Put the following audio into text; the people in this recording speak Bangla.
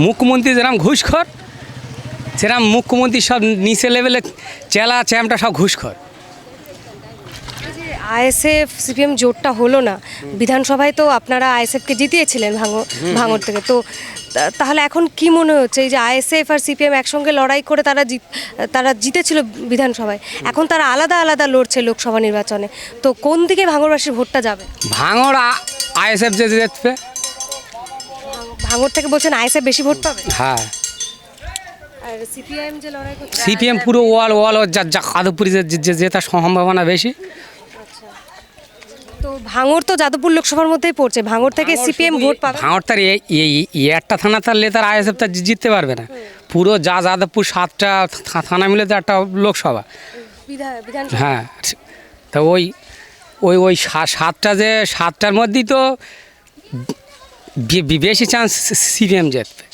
মুখ্যমন্ত্রী যেরকম ঘুষখোর, সেরকম মুখ্যমন্ত্রী সব নিচে লেভেলে চেলা চ্যামটা সব ঘুষখোর। আইএসএফ সিপিএম জোটটা হলো না, বিধানসভায় তো আপনারা আইএসএফকে জিতিয়েছিলেন ভাঙড় থেকে, তো তাহলে এখন কি মনে হচ্ছে এই যে আইএসএফ আর সিপিএম একসঙ্গে লড়াই করে তারা জিতেছিল বিধানসভায়, এখন তারা আলাদা আলাদা লড়ছে লোকসভা নির্বাচনে, তো কোন দিকে ভাঙড়বাসীর ভোটটা যাবে? ভাঙড় আইএসএফ যে জিতবে। ভাঙড় থেকে বলছেন আইএসএফ বেশি ভোট পাবে? হ্যাঁ, আর সিপিএম যে লড়াই করছে, সিপিএম পুরো ওয়াল যা যাদবপুরে জেতার সম্ভাবনা বেশি। তো ভাঙড় তো যাদবপুর লোকসভার মধ্যেই পড়ছে, ভাঙড় থেকে সিপিএম ভোট পাবে? ভাঙড় তার এই একটা থানা তার তার আইএসএফ তার জিততে পারবে না। পুরো যাদবপুর 7টা থানা মিলে তো একটা লোকসভা। বিধানসভা। হ্যাঁ, তা ওই ওই ওই 7টার মধ্যেই তো বেশি চান্স সিপিএম জিতবে।